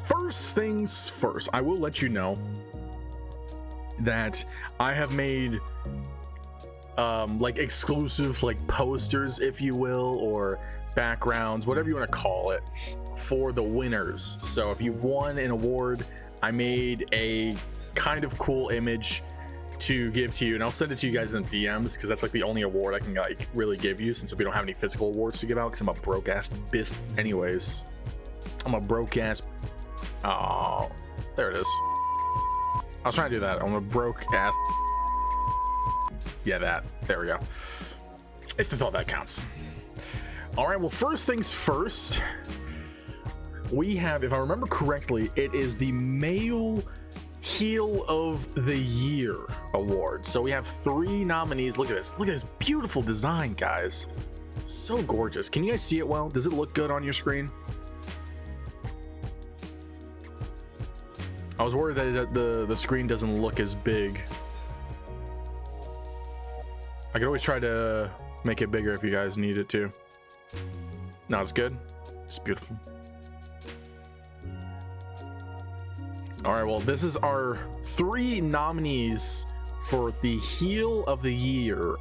first things first, I will let you know that I have made like exclusive like posters, if you will, or backgrounds, whatever you want to call it, for the winners. So if you've won an award, I made a kind of cool image to give to you, and I'll send it to you guys in the DMs, because that's like the only award I can like really give you, since we don't have any physical awards to give out, because I'm a broke ass bitch anyways. I'm a broke ass. Oh, there it is. I was trying to do that. I'm a broke ass. Yeah, that. There we go. It's the thought that counts. All right, well, first things first, we have, if I remember correctly, it is the Male Heel of the Year award. So we have 3 nominees. Look at this. Look at this beautiful design, guys. So gorgeous. Can you guys see it well? Does it look good on your screen? I was worried that the screen doesn't look as big. I could always try to make it bigger if you guys need it to. No, it's good. It's beautiful. All right, well, this is our 3 nominees for the Heel of the Year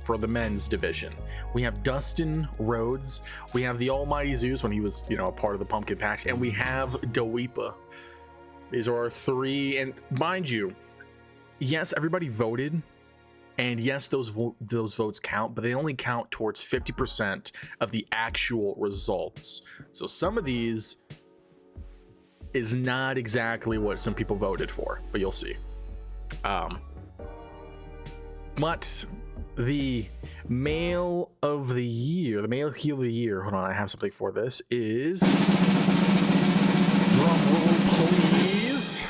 for the men's division. We have Dustin Rhodes, we have the Almighty Zeus when he was, you know, a part of the Pumpkin Patch, and we have Dweepa. These are our 3, and mind you, yes, everybody voted, and yes, those votes count, but they only count towards 50% of the actual results. So some of these is not exactly what some people voted for, but you'll see. But the Male of the Year, the Male Heel of the Year, hold on, I have something for this, is, drum roll please,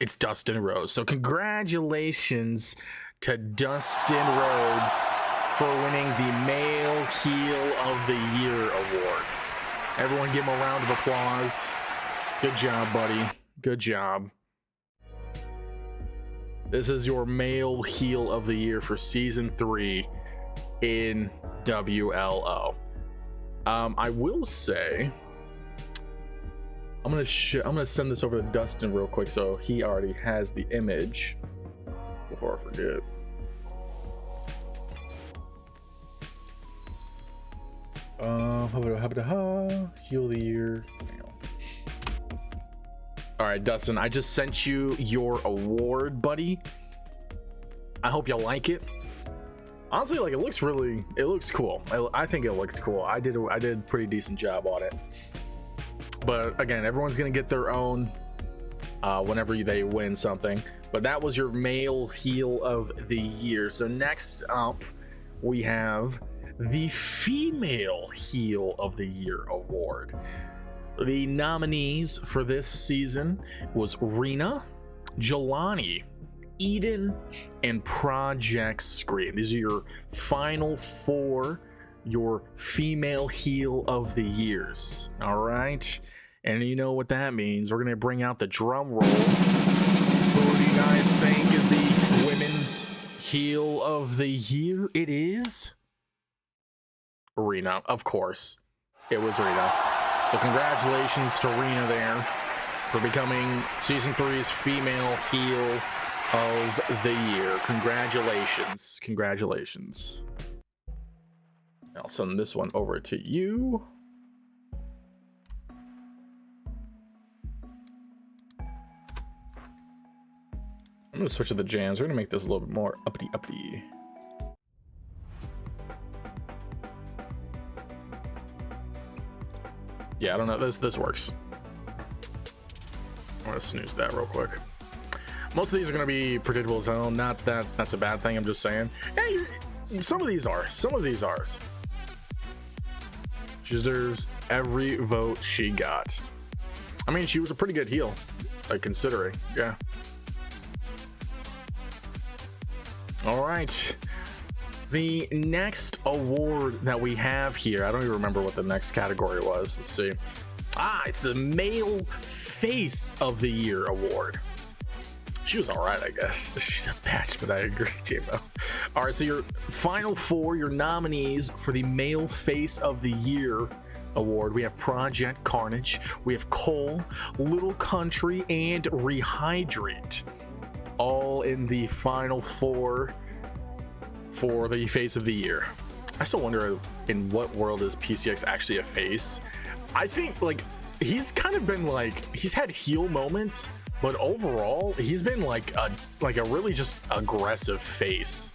it's Dustin Rhodes. So congratulations to Dustin Rhodes for winning the Male Heel of the Year award. Everyone give him a round of applause. Good job, buddy. Good job. This is your Male Heel of the Year for Season 3 in WLO. I will say, I'm gonna send this over to Dustin real quick, so he already has the image before I forget. Heel of the Year. All right, Dustin, I just sent you your award, buddy. I hope you like it. Honestly, like, it looks cool. I think it looks cool. I did a pretty decent job on it. But again, everyone's gonna get their own whenever they win something. But that was your Male Heel of the Year. So next up, we have the Female Heel of the Year award. The nominees for this season was Rena, Jelani, Eden, and Project Scream. These are your final 4, your Female Heel of the Years. All right, and you know what that means. We're gonna bring out the drum roll. Who do you guys think is the Women's Heel of the Year? It is Rena, of course. It was Rena. So congratulations to Rena there for becoming Season 3's Female Heel of the Year. Congratulations. Congratulations. I'll send this one over to you. I'm going to switch to the jams. We're going to make this a little bit more uppity. Yeah, I don't know. This works. I'm gonna snooze that real quick. Most of these are gonna be predictable as hell. Not that that's a bad thing. I'm just saying. Hey, some of these are. Some of these are. She deserves every vote she got. I mean, she was a pretty good heel, like, considering. Yeah. All right. The next award that we have here, I don't even remember what the next category was. Let's see. It's the Male Face of the Year award. She was all right, I guess. She's a bitch, but I agree, J-Mo. All right, so your final 4, your nominees for the Male Face of the Year award. We have Project Carnage. We have Cole, Little Country, and Rehydrate. All in the final 4 for the face of the year. I still wonder, in what world is PCX actually a face? I think like he's kind of been like, he's had heel moments, but overall he's been like a really just aggressive face.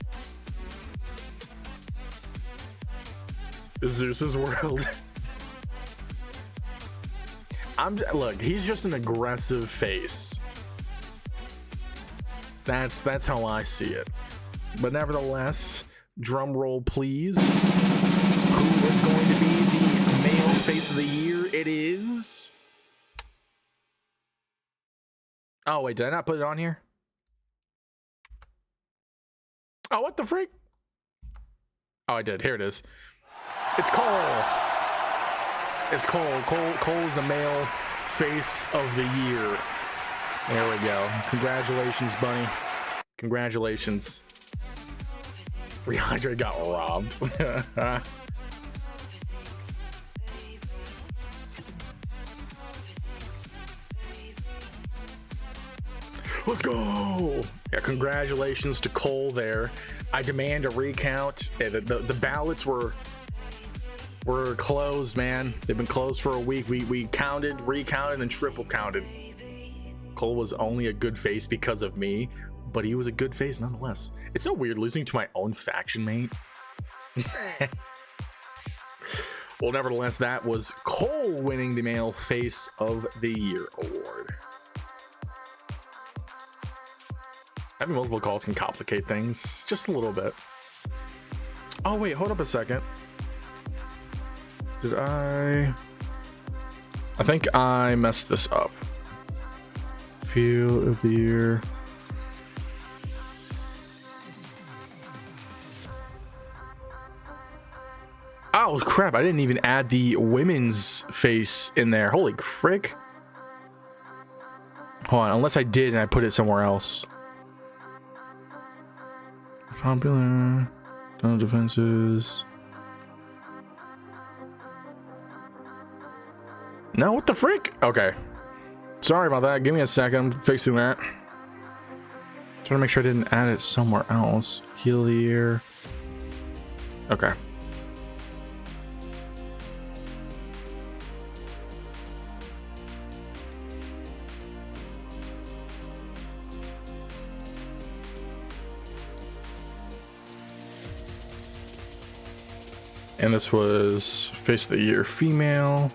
Zeus's world. Look, he's just an aggressive face. That's how I see it. But nevertheless, drum roll please. Who is going to be the male face of the year? It is... Oh wait, did I not put it on here? Oh, what the freak? Oh, I did. Here it is. It's Cole. It's Cole. Cole's the male face of the year. There we go. Congratulations, bunny. Congratulations. Rehydrate got robbed. Let's go. Yeah, congratulations to Cole there. I demand a recount. The ballots were closed, man. They've been closed for a week. We counted, recounted, and triple counted. Cole was only a good face because of me, but he was a good face nonetheless. It's so weird losing to my own faction mate. Well, nevertheless, that was Cole winning the male face of the year award. Having multiple calls can complicate things just a little bit. Oh wait, hold up a second. Did I think I messed this up. Feel of the year. Oh crap, I didn't even add the women's face in there. Holy frick. Hold on, unless I did and I put it somewhere else. Popular, ton of defenses. No, what the frick? Okay. Sorry about that. Give me a second. I'm fixing that. Trying to make sure I didn't add it somewhere else. Heal the year. Okay. And this was face of the year female.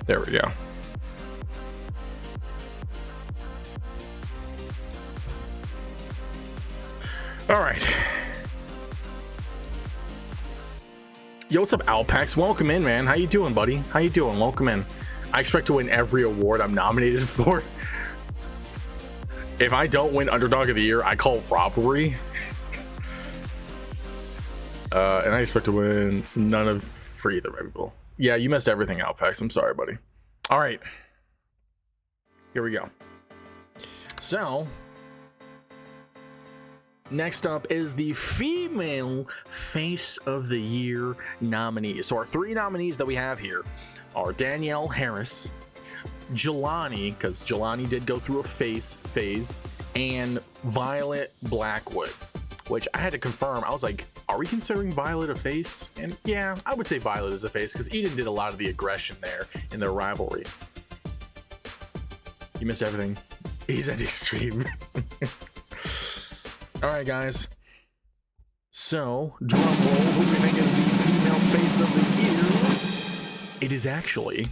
There we go. All right. Yo, what's up, Alpax? Welcome in, man. How you doing, buddy? How you doing? Welcome in. I expect to win every award I'm nominated for. If I don't win Underdog of the Year, I call robbery. And I expect to win none of for either people. Yeah, you missed everything, Alpax. I'm sorry, buddy. All right. Here we go. So, next up is the female face of the year nominees. So our 3 nominees that we have here are Danielle Harris, Jelani, because Jelani did go through a phase, and Violet Blackwood, which I had to confirm. I was like, are we considering Violet a face? And yeah, I would say Violet is a face because Eden did a lot of the aggression there in their rivalry. You missed everything. He's at extreme. All right, guys. So, drum roll. Who do we think is the female face of the year? It is actually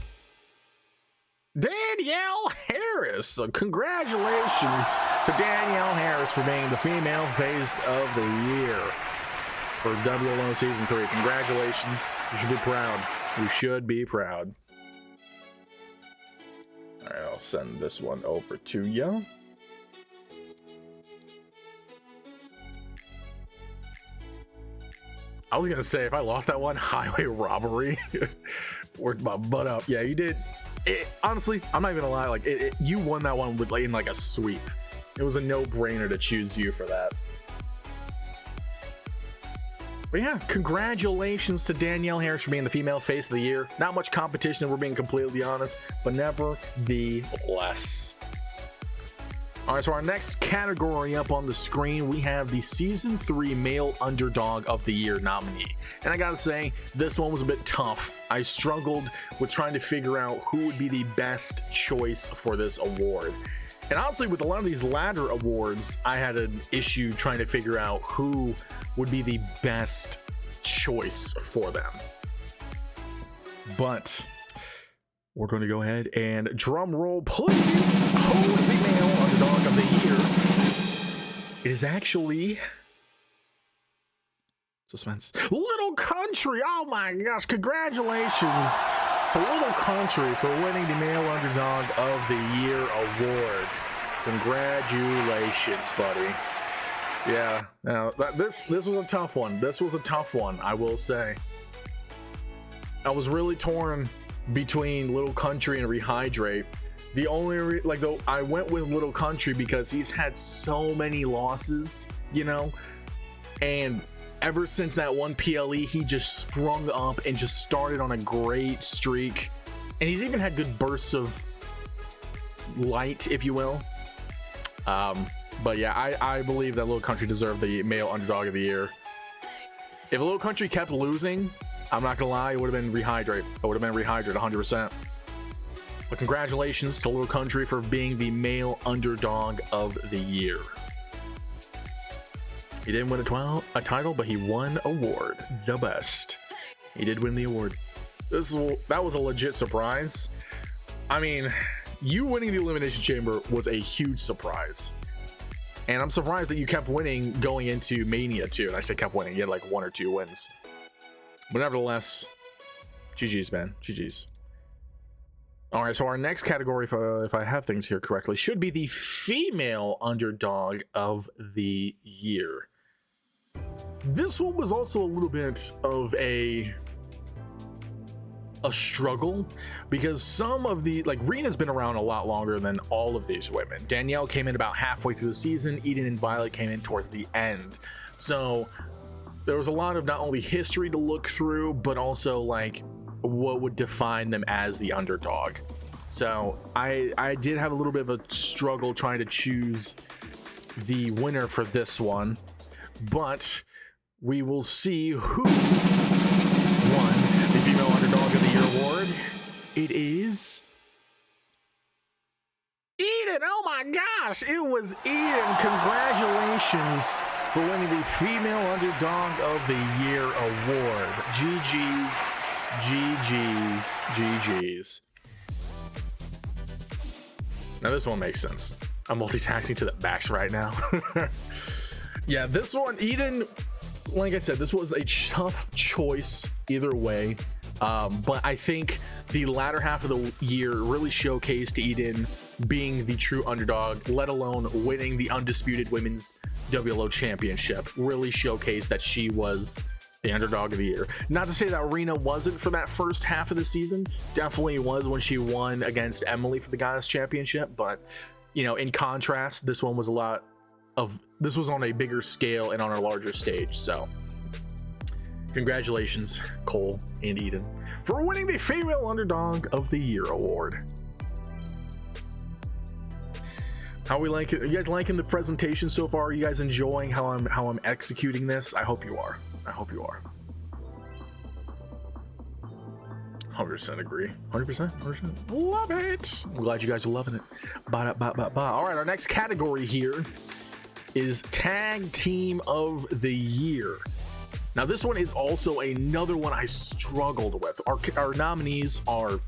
Danielle Harris. So, congratulations to Danielle Harris for being the female face of the year for WLO Season 3. Congratulations. You should be proud. You should be proud. All right, I'll send this one over to you. I was gonna say, if I lost that one, highway robbery. Worked my butt up. Yeah, you did. Honestly, I'm not even gonna lie. Like, you won that one with like in like a sweep. It was a no-brainer to choose you for that. But yeah, congratulations to Danielle Harris for being the female face of the year. Not much competition, if we're being completely honest, but nevertheless. All right, so our next category up on the screen, we have the Season 3 Male Underdog of the Year nominee. And I gotta say, this one was a bit tough. I struggled with trying to figure out who would be the best choice for this award. And honestly, with a lot of these ladder awards, I had an issue trying to figure out who would be the best choice for them. But we're going to go ahead and drum roll, please. Who is the male underdog of the year? It is actually suspense. Little Country. Oh my gosh! Congratulations to Little Country for winning the male underdog of the year award. Congratulations, buddy. Yeah. Now this was a tough one. This was a tough one, I will say. I was really torn between Little Country and Rehydrate. The only though I went with Little Country because he's had so many losses, you know, and ever since that one PLE, he just sprung up and just started on a great streak, and he's even had good bursts of light, if you will. But yeah, I believe that Little Country deserved the male underdog of the year. If Little Country kept losing, I'm not gonna lie, it would have been Rehydrate. It would have been Rehydrate 100%. But congratulations to Little Country for being the male underdog of the year. He didn't win a title, but he won award, the best. He did win the award. That was a legit surprise. I mean, you winning the Elimination Chamber was a huge surprise. And I'm surprised that you kept winning going into Mania too. And I say kept winning, you had like 1 or 2 wins. But nevertheless, GG's, man. GG's. All right, so our next category, if I have things here correctly, should be the female underdog of the year. This one was also a little bit of a struggle because some of the, like, Rena's been around a lot longer than all of these women. Danielle came in about halfway through the season. Eden and Violet came in towards the end. So there was a lot of not only history to look through, but also like what would define them as the underdog. So I did have a little bit of a struggle trying to choose the winner for this one, but we will see who won the female underdog of the year award. It is Eden. Oh my gosh, it was Eden. Congratulations for winning the female underdog of the year award. GG's, GG's, GG's. Now this one makes sense. I'm multitasking to the max right now. Yeah, this one, Eden, like I said, this was a tough choice either way. But I think the latter half of the year really showcased Eden being the true underdog, let alone winning the undisputed women's WLO championship. Really showcased that she was the underdog of the year. Not to say that Rena wasn't for that first half of the season. Definitely was when she won against Emily for the Goddess Championship. But, you know, in contrast, this one was this was on a bigger scale and on a larger stage. So congratulations, Cole and Eden, for winning the female underdog of the year award. How we like it? Are you guys liking the presentation so far? Are you guys enjoying how I'm executing this? I hope you are. I hope you are. 100% agree. 100%. Love it. I'm glad you guys are loving it. All right, our next category here is Tag Team of the Year. Now, this one is also another one I struggled with. Our nominees are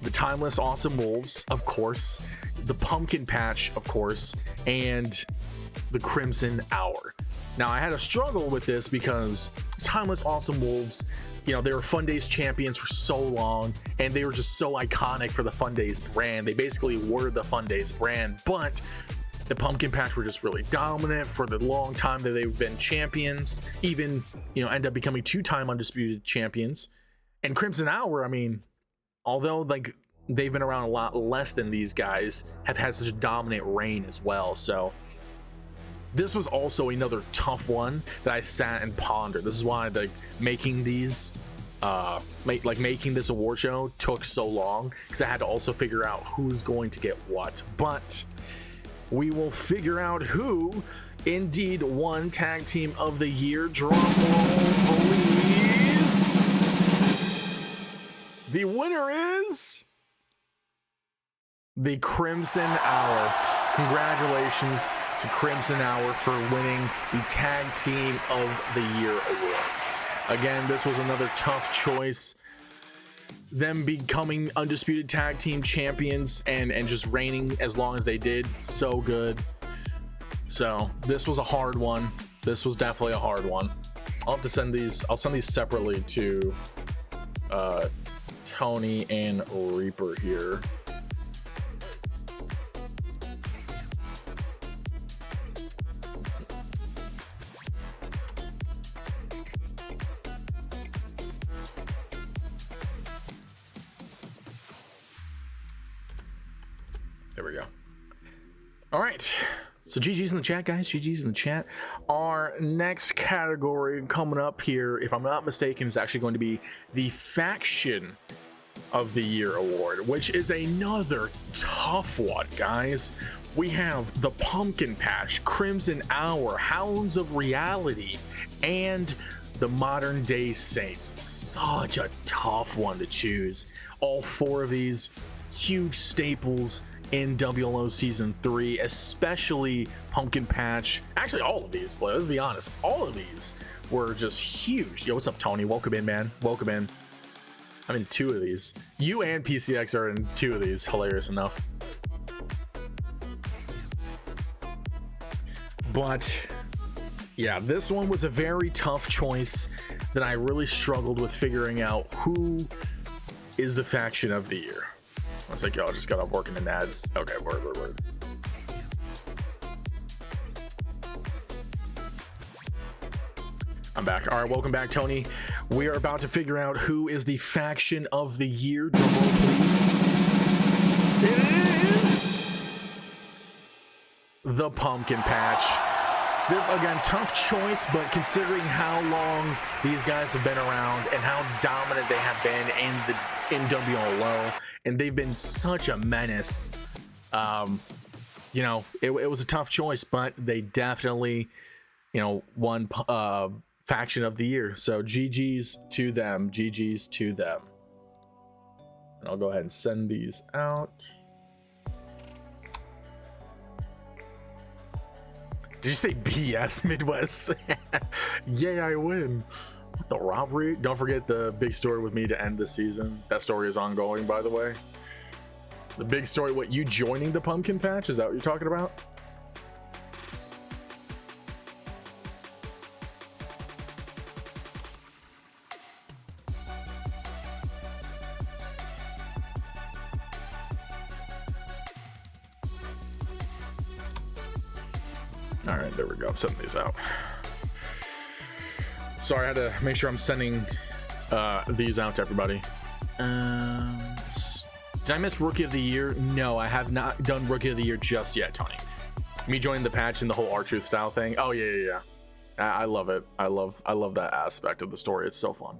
the Timeless Awesome Wolves, of course, the Pumpkin Patch, of course, and the Crimson Hour. Now, I had a struggle with this because Timeless Awesome Wolves, you know, they were Fun Days champions for so long, and they were just so iconic for the Fun Days brand. They basically were the Fun Days brand, but the Pumpkin Patch were just really dominant for the long time that they've been champions, even, you know, end up becoming 2-time undisputed champions. And Crimson Hour, I mean, although like they've been around a lot less than these guys have had such a dominant reign as well. So this was also another tough one that I sat and pondered. This is why making these making this award show took so long, because I had to also figure out who's going to get what. But we will figure out who indeed won Tag Team of the Year. Drum roll, please. The winner is the Crimson Hour. Congratulations to Crimson Hour for winning the Tag Team of the Year award. Again, this was another tough choice. Them becoming undisputed tag team champions and just reigning as long as they did, so good. So this was a hard one. This was definitely a hard one. I'll have to send these. I'll send these separately to Tony and Reaper here. There we go. All right. So GG's in the chat, guys. GG's in the chat. Our next category coming up here, if I'm not mistaken, is actually going to be the Faction of the Year award, which is another tough one, guys. We have the Pumpkin Patch, Crimson Hour, Hounds of Reality, and the Modern Day Saints. Such a tough one to choose. All four of these huge staples in WLO Season 3, especially Pumpkin Patch. Actually, all of these, let's be honest, all of these were just huge. Yo, what's up, Tony? Welcome in, man. Welcome in. I'm in 2 of these. You and PCX are in 2 of these. Hilarious enough. But yeah, this one was a very tough choice that I really struggled with figuring out who is the Faction of the Year. I was like, yo, I just got off working in ads. Okay, word. I'm back. All right, welcome back, Tony. We are about to figure out who is the Faction of the Year. Drum roll, please. It is the Pumpkin Patch. This, again, tough choice, but considering how long these guys have been around and how dominant they have been in WLO, and they've been such a menace, you know, it was a tough choice, but they definitely, you know, won Faction of the Year. So GG's to them. GG's to them. And I'll go ahead and send these out. Did you say BS Midwest? Yay, I win. What the robbery? Don't forget the big story with me to end the season. That story is ongoing, by the way. The big story, what, you joining the Pumpkin Patch? Is that what you're talking about? All right, there we go. I'm sending these out. Sorry, I had to make sure I'm sending these out to everybody. Did I miss Rookie of the Year? No, I have not done Rookie of the Year just yet, Tony. Me joining the patch and the whole R-Truth style thing. Oh yeah. I love it. I love that aspect of the story. It's so fun.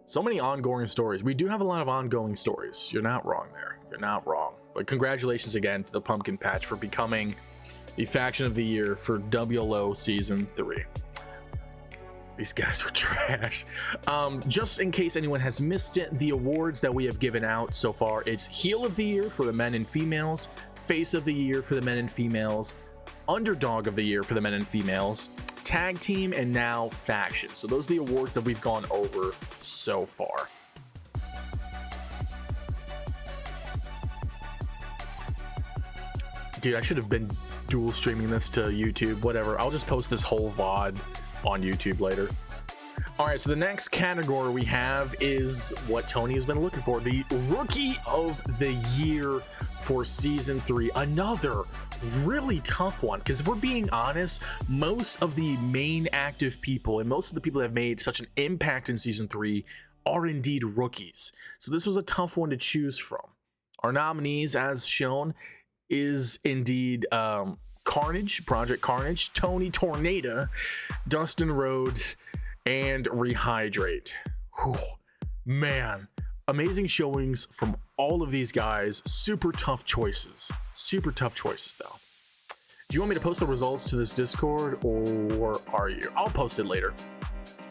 So many ongoing stories. We do have a lot of ongoing stories. You're not wrong there. You're not wrong. But congratulations again to the Pumpkin Patch for becoming the Faction of the Year for WLO Season 3. These guys were trash. Just in case anyone has missed it, the awards that we have given out so far, it's Heel of the Year for the men and females, Face of the Year for the men and females, Underdog of the Year for the men and females, Tag Team, and now Faction. So those are the awards that we've gone over so far. Dude, I should have been dual streaming this to YouTube. Whatever, I'll just post this whole VOD on YouTube later. All right, so the next category we have is what Tony has been looking for, the Rookie of the Year for Season 3. Another really tough one, because if we're being honest, most of the main active people and most of the people that have made such an impact in Season 3 are indeed rookies. So this was a tough one to choose from. Our nominees, as shown, is indeed Carnage, Project Carnage, Tony Tornado, Dustin Rhodes, and Rehydrate. Whew. Man, amazing showings from all of these guys. Super tough choices. Super tough choices, though. Do you want me to post the results to this Discord, or are you? I'll post it later.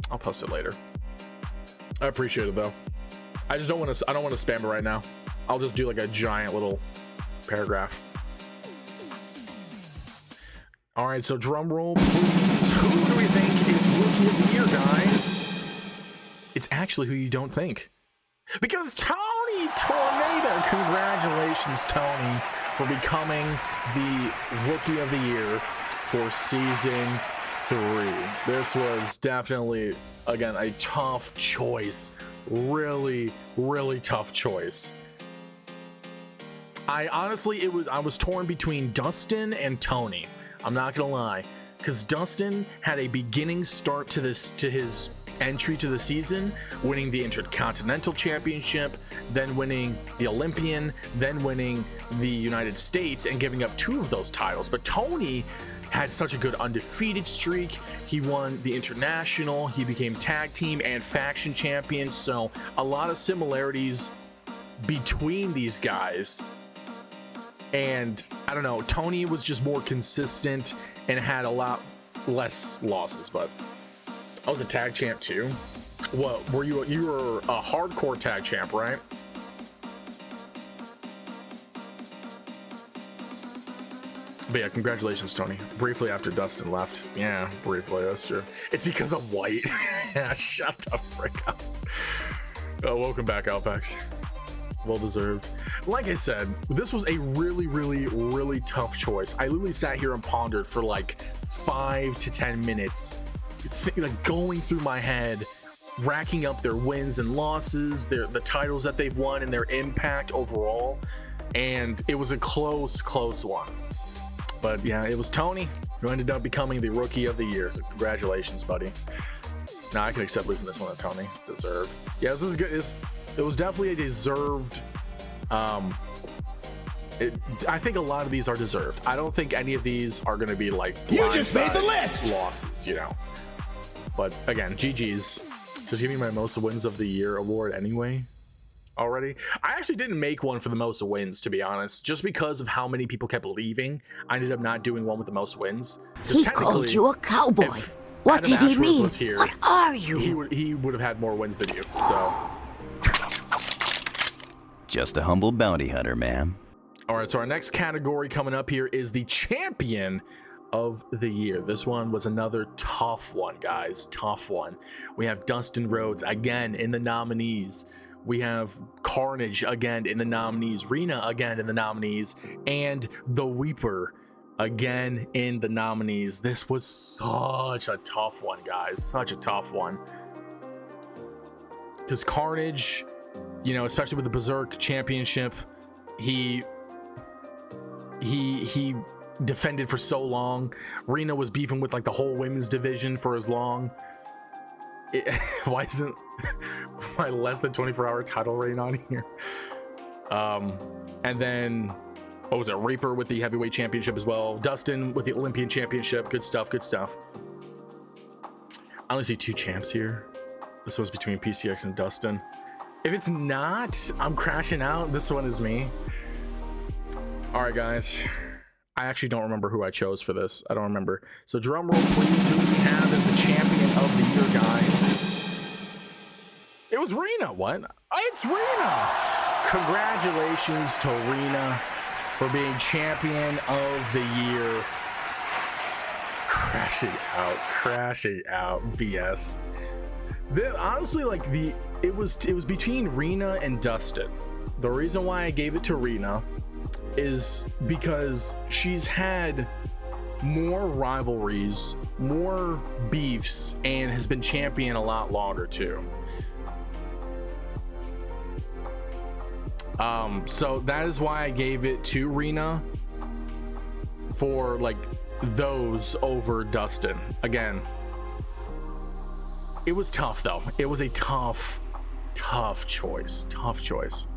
I'll post it later. I appreciate it, though. I just don't want to. I don't want to spam it right now. I'll just do like a giant little paragraph. All right, so drum roll, please. Who do we think is Rookie of the Year, guys? It's actually who you don't think. Because Tony Tornado, congratulations, Tony, for becoming the Rookie of the Year for Season 3. This was definitely, again, a tough choice. Really, really tough choice. I honestly, I was torn between Dustin and Tony. I'm not gonna lie, because Dustin had a beginning start to his entry to the season, winning the Intercontinental Championship, then winning the Olympian, then winning the United States, and giving up 2 of those titles. But Tony had such a good undefeated streak. He won the International, he became tag team and faction champion, so a lot of similarities between these guys. And I don't know, Tony was just more consistent and had a lot less losses. But I was a tag champ too. What were you? You were a hardcore tag champ, right? But yeah, congratulations, Tony. Briefly after Dustin left. Yeah, briefly, that's true. It's because I'm white. Yeah, shut the frick up. Oh, welcome back, Alpex. Well deserved. Like I said, this was a really, really, really tough choice. I literally sat here and pondered for like 5 to 10 minutes, like going through my head, racking up their wins and losses, the titles that they've won, and their impact overall. And it was a close one. But yeah, it was Tony who ended up becoming the Rookie of the Year. So congratulations, buddy. Now I can accept losing this one to Tony. Deserved. Yeah, this is good. It was definitely a deserved. I think a lot of these are deserved. I don't think any of these are going to be like you just made the list losses, you know. But again, GG's. Just give me my most wins of the year award anyway. Already, I actually didn't make one for the most wins, to be honest, just because of how many people kept leaving. I ended up not doing one with the most wins. He called you a cowboy. What did he mean? Here, what are you? He would have had more wins than you. So. Just a humble bounty hunter, ma'am. All right, so our next category coming up here is the Champion of the Year. This one was another tough one, guys. Tough one. We have Dustin Rhodes again in the nominees. We have Carnage again in the nominees. Rena again in the nominees. And The Weeper again in the nominees. This was such a tough one, guys. Such a tough one. Because Carnage, you know, especially with the Berserk Championship, he defended for so long. Rena was beefing with like the whole women's division for as long. Why isn't my less than 24-hour title reign on here? And then what was it? Reaper with the heavyweight championship as well. Dustin with the Olympian championship. Good stuff. Good stuff. I only see 2 champs here. This one's between PCX and Dustin. If it's not, I'm crashing out. This one is me. All right, guys. I actually don't remember who I chose for this. I don't remember. So drum roll, please. Who do we have as the Champion of the Year, guys? It was Rena. What? It's Rena. Congratulations to Rena for being Champion of the Year. Crashing out. BS. Honestly, like it was between Rena and Dustin. The reason why I gave it to Rena is because she's had more rivalries, more beefs, and has been champion a lot longer too. So that is why I gave it to Rena for like those over Dustin. Again, it was tough though. It was a tough tough choice. Tough choice.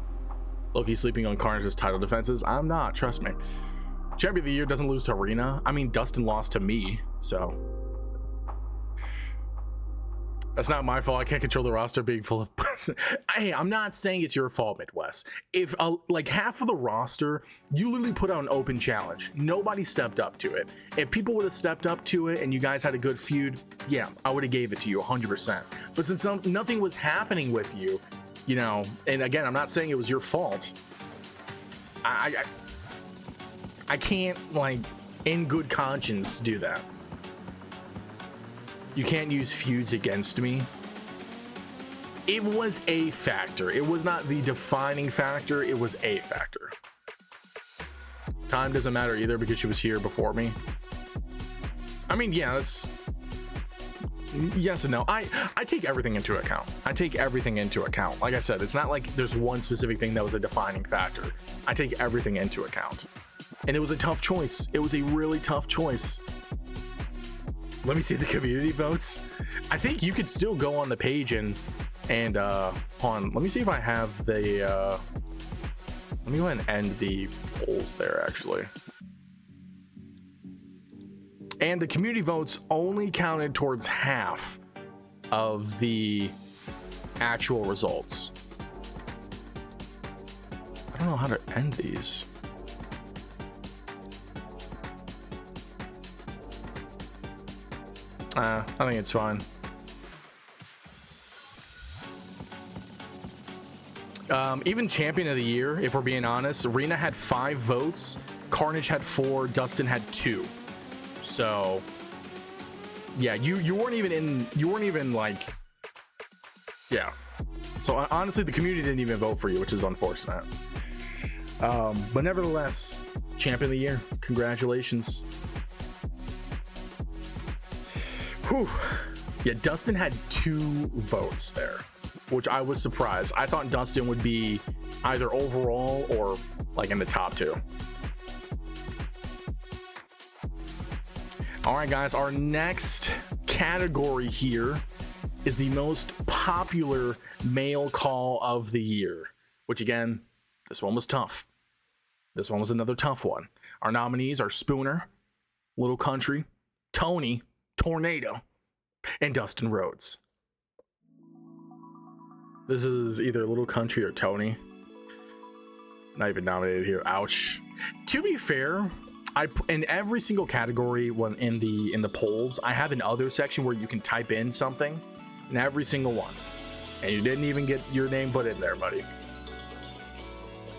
Loki sleeping on Carnage's title defenses. I'm not, trust me. Champion of the year doesn't lose to Arena. I mean, Dustin lost to me, so that's not my fault. I can't control the roster being full of. Hey, I'm not saying it's your fault, Midwest. If like half of the roster, you literally put out an open challenge. Nobody stepped up to it. If people would have stepped up to it and you guys had a good feud, yeah, I would have gave it to you 100%. But since nothing was happening with you, you know, and again, I'm not saying it was your fault. I can't, like, in good conscience do that. You can't use feuds against me. It was a factor. It was not the defining factor. It was a factor. Time doesn't matter either because she was here before me. I mean, yeah, that's yes and no. I take everything into account. I take everything into account. Like I said, it's not like there's one specific thing that was a defining factor. I take everything into account. And it was a tough choice. It was a really tough choice. Let me see the community votes. I think you could still go on the page and hold on. Let me see if I have the let me go ahead and end the polls there actually. And the community votes only counted towards half of the actual results. I don't know how to end these. I think it's fine. Even champion of the year, if we're being honest, Rena had 5 votes, Carnage had 4, Dustin had 2. So yeah, you weren't even like, yeah. So honestly, the community didn't even vote for you, which is unfortunate. But nevertheless, champion of the year, congratulations. Whew. Yeah, Dustin had 2 votes there, which I was surprised. I thought Dustin would be either overall or like in the top 2. All right, guys, our next category here is the most popular male call of the year, which again, this one was tough. This one was another tough one. Our nominees are Spooner, Little Country, Tony, Tornado, and Dustin Rhodes. This is either Little Country or Tony. Not even nominated here. Ouch. To be fair, in every single category when in the polls, I have an other section where you can type in something in every single one. And you didn't even get your name put in there, buddy.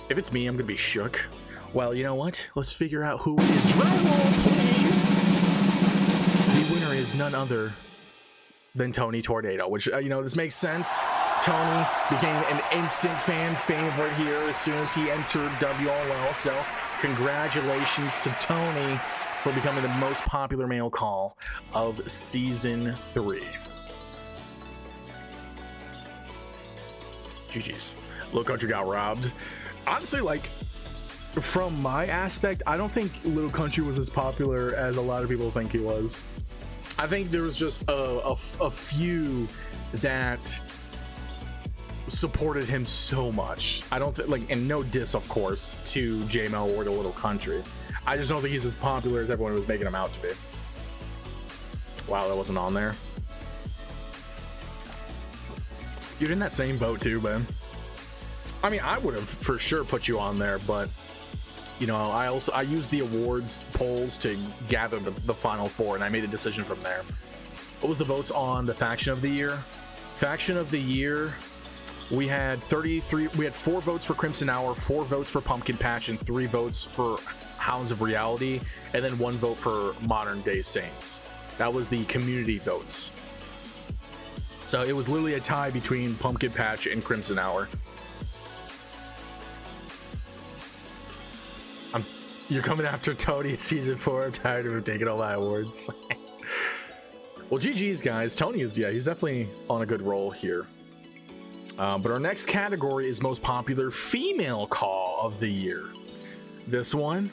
If it's me, I'm gonna be shook. Well, you know what? Let's figure out who it is. Drum roll, please. The winner is none other than Tony Tornado, which, you know, this makes sense. Tony became an instant fan favorite here as soon as he entered WLO. So congratulations to Tony for becoming the most popular male call of season 3. GG's. Little Country got robbed. Honestly, like, from my aspect, I don't think Little Country was as popular as a lot of people think he was. I think there was just a few that supported him so much. I don't think, like, and no diss, of course, to J-Mo or the Little Country. I just don't think he's as popular as everyone was making him out to be. Wow, that wasn't on there. You're in that same boat too, man. I mean, I would have for sure put you on there, but you know, I used the awards polls to gather the final 4, and I made a decision from there. What was the votes on the faction of the year? Faction of the year, we had 33. We had 4 votes for Crimson Hour, 4 votes for Pumpkin Patch, and 3 votes for Hounds of Reality, and then 1 vote for Modern Day Saints. That was the community votes. So it was literally a tie between Pumpkin Patch and Crimson Hour. You're coming after Tony in season 4. I'm tired of him taking all my awards. Well, GG's, guys. Tony is, yeah, he's definitely on a good roll here. But our next category is most popular female call of the year. This one,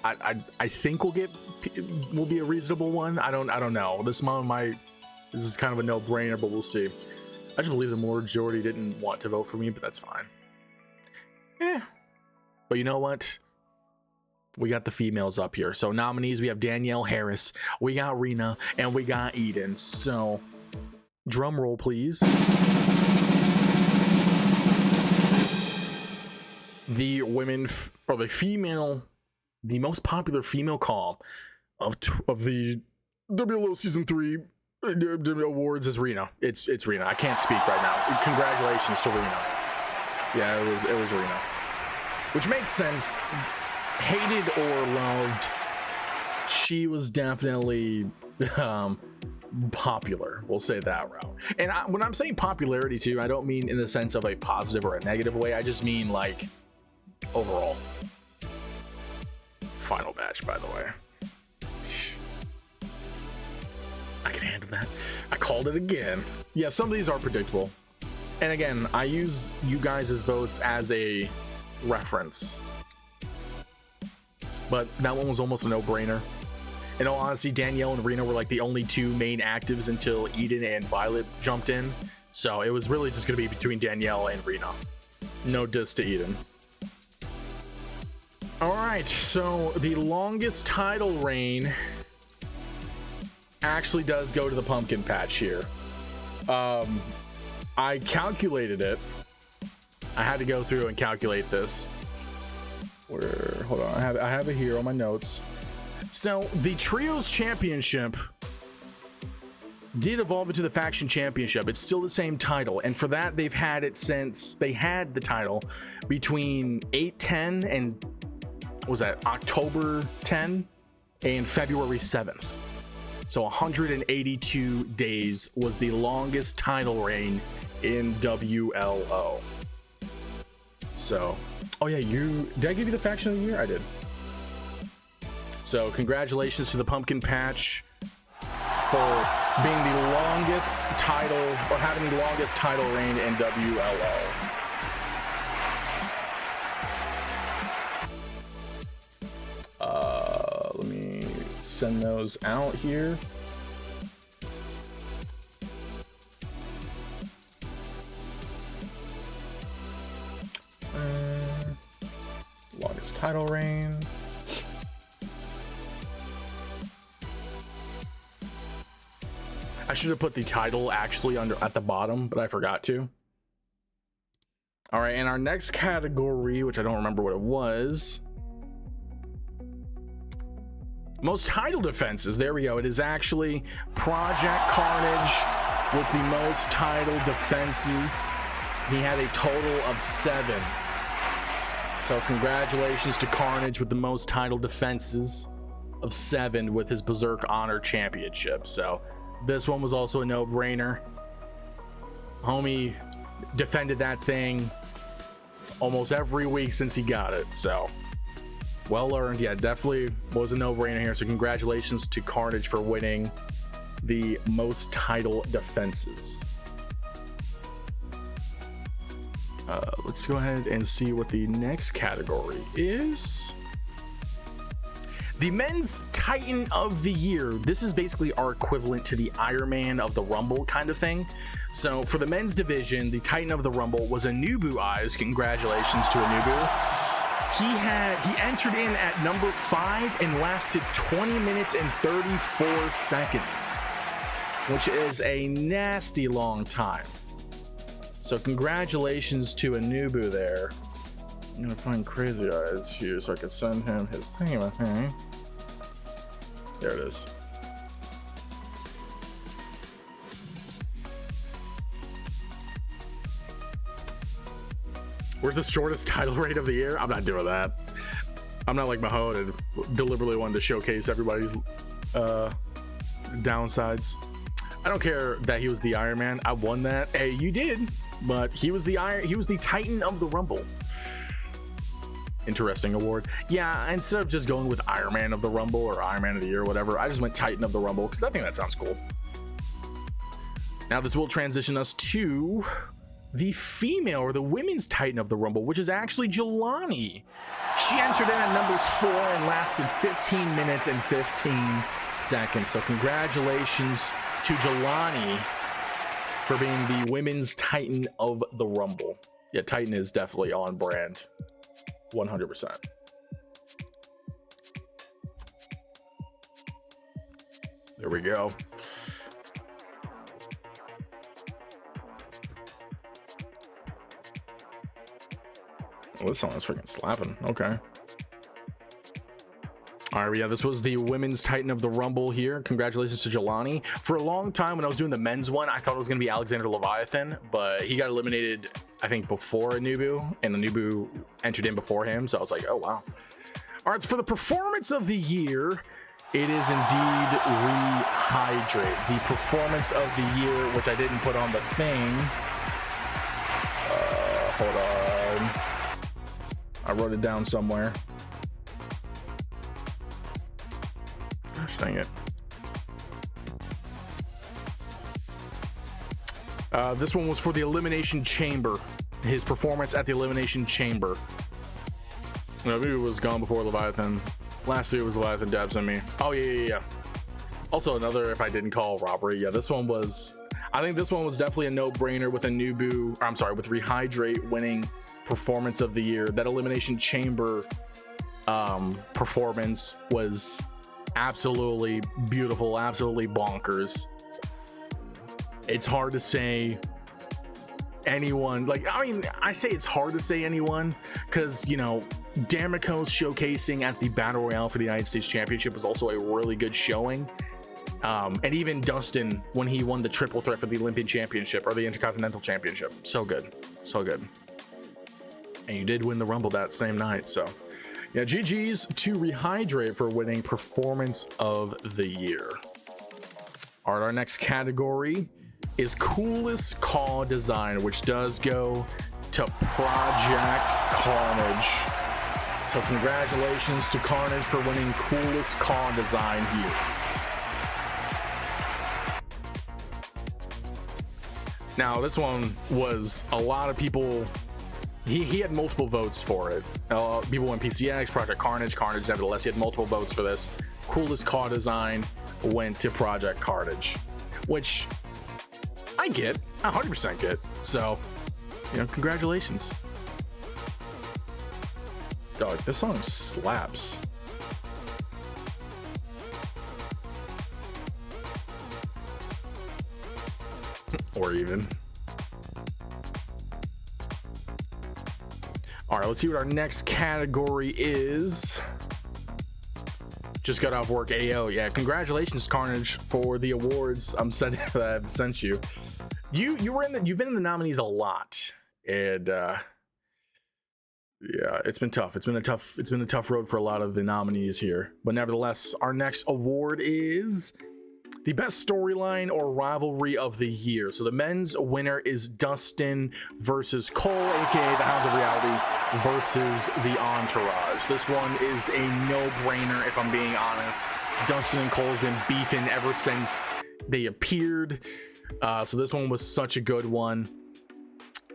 I think will be a reasonable one. I don't know. This is kind of a no-brainer, but we'll see. I just believe the majority didn't want to vote for me, but that's fine. But you know what? We got the females up here. So nominees, we have Danielle Harris, we got Rena, and we got Eden. So drum roll, please. The women, or the female, the most popular female CAW of the WLO Season 3 awards is Rena. It's Rena. I can't speak right now. Congratulations to Rena. Yeah, it was Rena. Which makes sense. Hated or loved, she was definitely popular. We'll say that route. And when I'm saying popularity too, I don't mean in the sense of a positive or a negative way. I just mean like overall. Final batch, by the way. I can handle that. I called it again. Yeah, some of these are predictable. And again, I use you guys' votes as a reference. But that one was almost a no-brainer. In all honesty, Danielle and Rena were like the only two main actives until Eden and Violet jumped in. So it was really just going to be between Danielle and Rena. No diss to Eden. All right, so the longest title reign actually does go to the pumpkin patch here. I calculated it. I had to go through and calculate this. Hold on, I have it here on my notes. So the Trios Championship did evolve into the Faction Championship. It's still the same title, and for that they've had it since they had the title between 8/10 and what was that, October 10 and February 7th. So 182 days was the longest title reign in WLO. So, oh yeah, did I give you the Faction of the Year? I did. So congratulations to the Pumpkin Patch for being the longest title, or having the longest title reign in WLO. Let me send those out here. Longest title reign. I should have put the title actually at the bottom, but I forgot to. All right, and our next category, which I don't remember what it was. Most title defenses. There we go. It is actually Project Carnage with the most title defenses. He had a total of 7. So congratulations to Carnage with the most title defenses of 7 with his Berserk Honor Championship. So this one was also a no-brainer. Homie defended that thing almost every week since he got it. So well earned. Yeah, definitely was a no-brainer here. So congratulations to Carnage for winning the most title defenses. Let's go ahead and see what the next category is. The Men's Titan of the Year. This is basically our equivalent to the Iron Man of the Rumble kind of thing. So for the men's division, the Titan of the Rumble was Anubu Eyes. Congratulations to Anubu. He entered in at number 5 and lasted 20 minutes and 34 seconds, which is a nasty long time. So congratulations to Anubu there. I'm gonna find Crazy Eyes here so I can send him his thing, okay? There it is. Where's the shortest title rate of the year? I'm not doing that. I'm not like Mahone and deliberately wanted to showcase everybody's downsides. I don't care that he was the Iron Man. I won that. Hey, you did, but he was the Titan of the Rumble. Interesting award. Yeah, instead of just going with Iron Man of the Rumble or Iron Man of the Year or whatever, I just went Titan of the Rumble because I think that sounds cool. Now this will transition us to the female or the women's Titan of the Rumble, which is actually Jelani. She entered in at number 4 and lasted 15 minutes and 15 seconds. So congratulations to Jelani for being the women's Titan of the Rumble. Yeah, Titan is definitely on brand, 100%. There we go. Well, this song is freaking slapping. Okay. All right, yeah, this was the women's Titan of the Rumble here. Congratulations to Jelani. For a long time when I was doing the men's one, I thought it was going to be Alexander Leviathan, but he got eliminated, I think, before Anubu, and Anubu entered in before him, so I was like, oh, wow. All right, so for the performance of the year, it is indeed Rehydrate. The performance of the year, which I didn't put on the thing. Hold on. I wrote it down somewhere. Gosh dang it. This one was for the Elimination Chamber. His performance at the Elimination Chamber. No, maybe it was gone before Leviathan. Last year was Leviathan Dabs on me. Oh, yeah. Also, another, if I didn't call robbery. Yeah, this one was, I think this one was definitely a no-brainer with Anubu, or I'm sorry, with Rehydrate winning performance of the year. That Elimination Chamber performance was absolutely beautiful, absolutely bonkers. It's hard to say anyone, like, I mean, I say it's hard to say anyone because, you know, Damico's showcasing at the Battle Royale for the United States Championship was also a really good showing. And even Dustin, when he won the triple threat for the Olympian Championship or the Intercontinental Championship, so good. And you did win the Rumble that same night, so yeah, GG's to Rehydrate for winning Performance of the Year. All right, our next category is Coolest CAW Design, which does go to Project Carnage. So congratulations to Carnage for winning Coolest CAW Design here. Now, this one was a lot of people. He had multiple votes for it. People went PCX, Project Carnage, nevertheless, he had multiple votes for this. Coolest CAW Design went to Project Carnage, which I get, 100% get. So, you know, congratulations. Dog, this song slaps. Or even. All right, let's see what our next category is. Just got off work. AO, yeah, congratulations, Carnage, for the awards I'm sending that I've sent you. You've been in the nominees a lot, and yeah, it's been tough. It's been a tough road for a lot of the nominees here. But nevertheless, our next award is the best storyline or rivalry of the year. So the men's winner is Dustin versus Cole, aka the Hounds of Reality, versus the Entourage. This one is a no-brainer, if I'm being honest. Dustin and Cole's been beefing ever since they appeared. So this one was such a good one.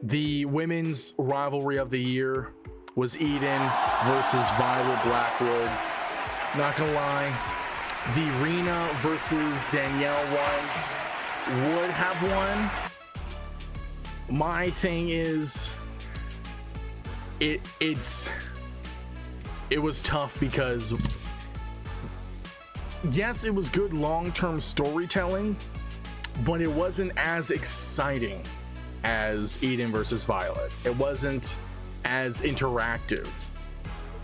The women's rivalry of the year was Eden versus Violet Blackwood. Not gonna lie, the Rena versus Danielle one would have won. My thing is, it was tough because yes, it was good long-term storytelling, but it wasn't as exciting as Eden versus Violet. It wasn't as interactive.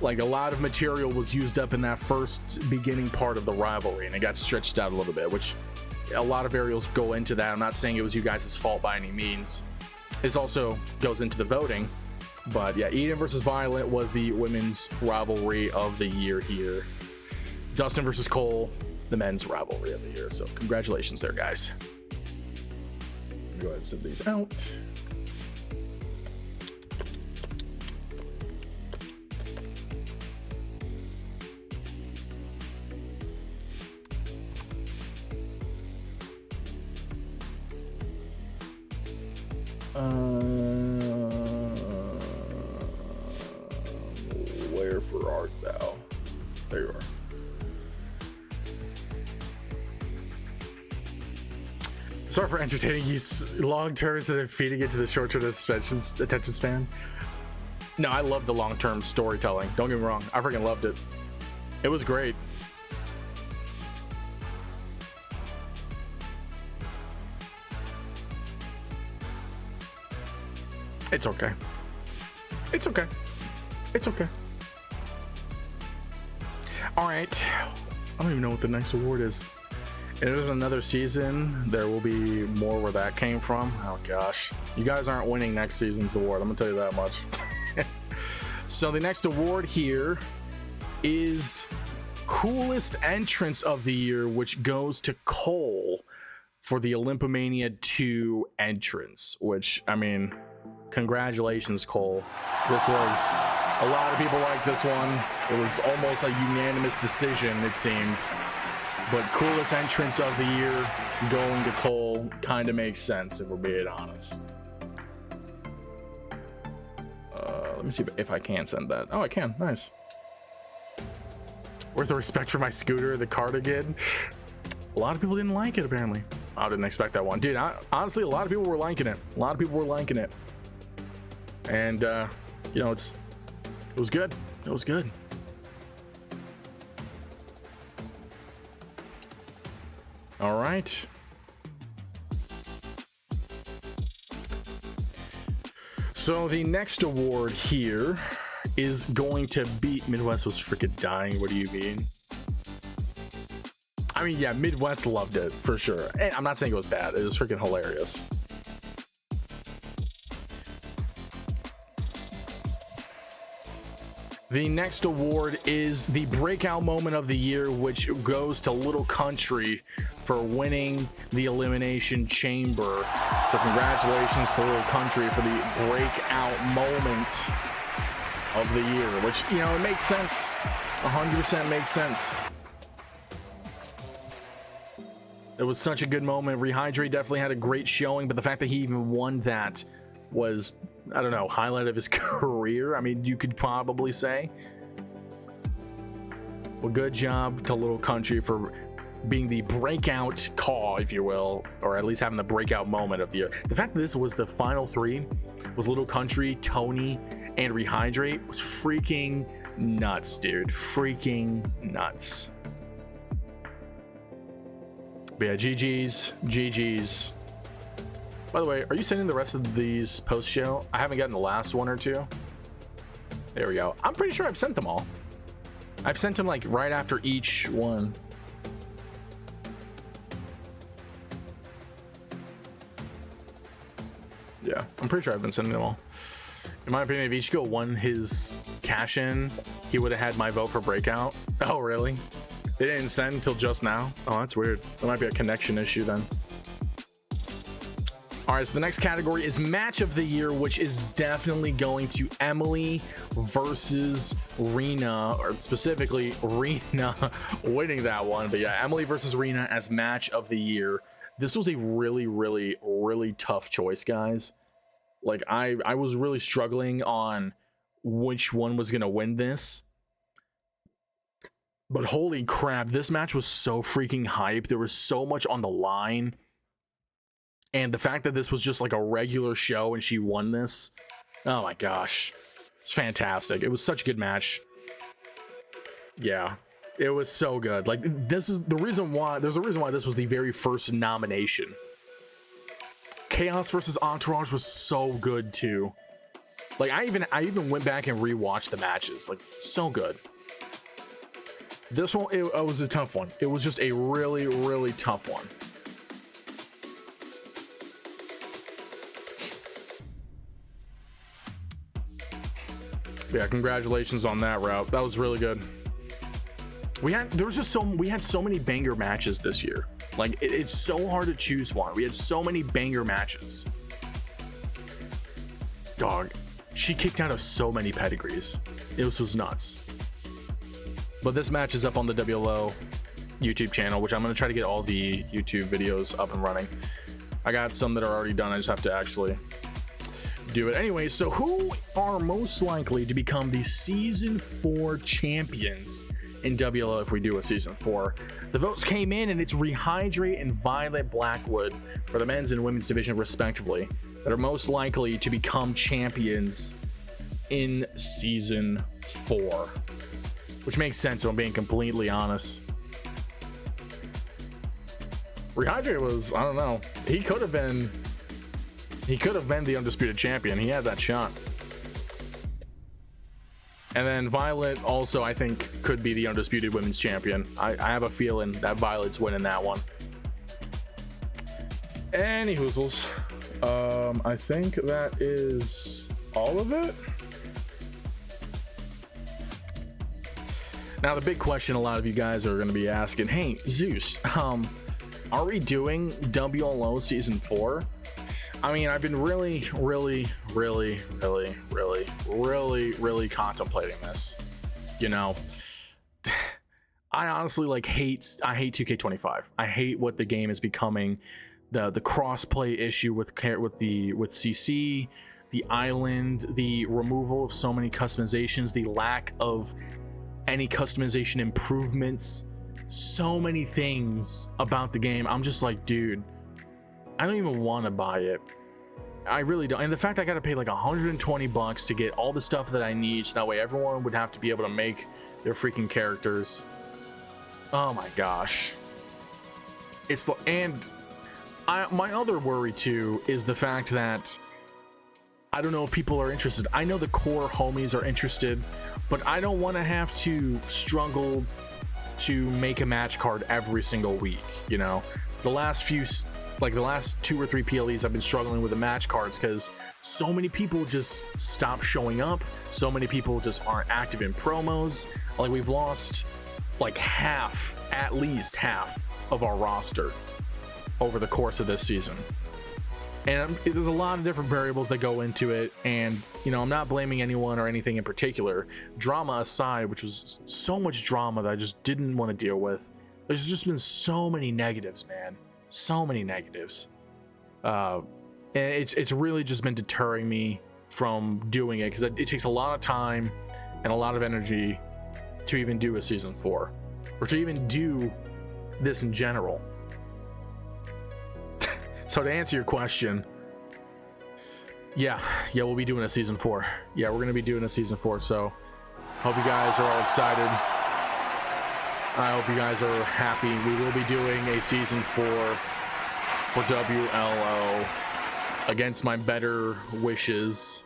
Like, a lot of material was used up in that first beginning part of the rivalry, and it got stretched out a little bit, which a lot of variables go into that. I'm not saying it was you guys' fault by any means. This also goes into the voting, but yeah, Eden versus Violet was the women's rivalry of the year here. Dustin versus Cole, the men's rivalry of the year. So congratulations there, guys. Let me go ahead and send these out. Wherefore art thou? There you are. Sorry for entertaining you. Long term to feeding it to the short term attention span. No, I love the long term storytelling. Don't get me wrong. I freaking loved it. It was great. It's okay. It's okay. It's okay. All right. I don't even know what the next award is. If there's another season, there will be more where that came from. Oh gosh, you guys aren't winning next season's award. I'm gonna tell you that much. So the next award here is coolest entrance of the year, which goes to Cole for the Olympomania 2 entrance. Which, I mean, congratulations, Cole. This was, a lot of people like this one. It was almost a unanimous decision, it seemed. But coolest entrance of the year going to Cole kind of makes sense, if we're being honest. Let me see if I can send that. Oh, I can. Nice. Where's the respect for my scooter, the cardigan? A lot of people didn't like it, apparently. I didn't expect that one. Dude, honestly, a lot of people were liking it. A lot of people were liking it. And, you know, it was good. It was good. All right. So the next award here is going to be... Midwest was freaking dying. What do you mean? I mean, yeah, Midwest loved it for sure. And I'm not saying it was bad. It was freaking hilarious. The next award is the breakout moment of the year, which goes to Little Country for winning the Elimination Chamber. So congratulations to Little Country for the breakout moment of the year, which, you know, it makes sense. 100% makes sense. It was such a good moment. Rehydrate definitely had a great showing, but the fact that he even won that was, I don't know, highlight of his career. I mean, you could probably say. Well, good job to Little Country for being the breakout CAW, if you will, or at least having the breakout moment of the year. The fact that this was the final three, was Little Country, Tony, and Rehydrate, was freaking nuts, dude. Freaking nuts. But yeah, GG's. By the way, are you sending the rest of these post-show? I haven't gotten the last one or two. There we go. I'm pretty sure I've sent them all. I've sent them like right after each one. Yeah, I'm pretty sure I've been sending them all. In my opinion, if Ichigo won his cash in, he would have had my vote for breakout. Oh, really? They didn't send until just now? Oh, that's weird. There might be a connection issue then. All right, so the next category is match of the year, which is definitely going to Emily versus Rena, or specifically Rena winning that one. But yeah, Emily versus Rena as match of the year. This was a really tough choice, guys. Like, I was really struggling on which one was gonna win this. But holy crap, this match was so freaking hype. There was so much on the line. And the fact that this was just like a regular show and she won this, oh my gosh, it's fantastic. It was such a good match. Yeah, it was so good. Like, this is the reason why, there's a reason why this was the very first nomination. Chaos versus Entourage was so good too. Like, I even went back and rewatched the matches. Like, so good. This one, it was a tough one. It was just a really tough one. Yeah, congratulations on that route. That was really good. We had so many banger matches this year. Like, it's so hard to choose one. We had so many banger matches. Dog, she kicked out of so many pedigrees. It was nuts. But this match is up on the WLO YouTube channel, which I'm going to try to get all the YouTube videos up and running. I got some that are already done. I just have to actually do it. Anyway, so who are most likely to become the Season 4 champions in WLO if we do a season 4. The votes came in, and it's Rehydrate and Violet Blackwood for the men's and women's division respectively that are most likely to become champions in season 4, which makes sense if I'm being completely honest. Rehydrate was, I don't know, he could have been the undisputed champion. He had that shot. And then Violet also, I think, could be the undisputed women's champion. I have a feeling that Violet's winning that one. Any hoozles. I think that is all of it. Now, the big question a lot of you guys are going to be asking, hey, Zeus, are we doing WLO season 4? I mean, I've been really contemplating this. You know, I honestly I hate 2K25. I hate what the game is becoming. The crossplay issue with CC, the island, the removal of so many customizations, the lack of any customization improvements, so many things about the game. I'm just like, dude, I don't even want to buy it. I really don't. And the fact I got to pay like $120 to get all the stuff that I need, so that way everyone would have to be able to make their freaking characters. Oh my gosh. My other worry too is the fact that I don't know if people are interested. I know the core homies are interested, but I don't want to have to struggle to make a match card every single week. You know, the last 2 or 3 PLEs I've been struggling with the match cards because so many people just stop showing up. So many people just aren't active in promos. Like, we've lost like at least half of our roster over the course of this season. And there's a lot of different variables that go into it, and you know, I'm not blaming anyone or anything in particular, drama aside, which was so much drama that I just didn't want to deal with. There's just been so many negatives, man, so many negatives. And it's really just been deterring me from doing it, because it takes a lot of time and a lot of energy to even do a season 4, or to even do this in general. So to answer your question, yeah, we'll be doing a season 4. Yeah, we're gonna be doing a season 4. So hope you guys are all excited. I hope you guys are happy. We will be doing a season 4 for WLO against my better wishes.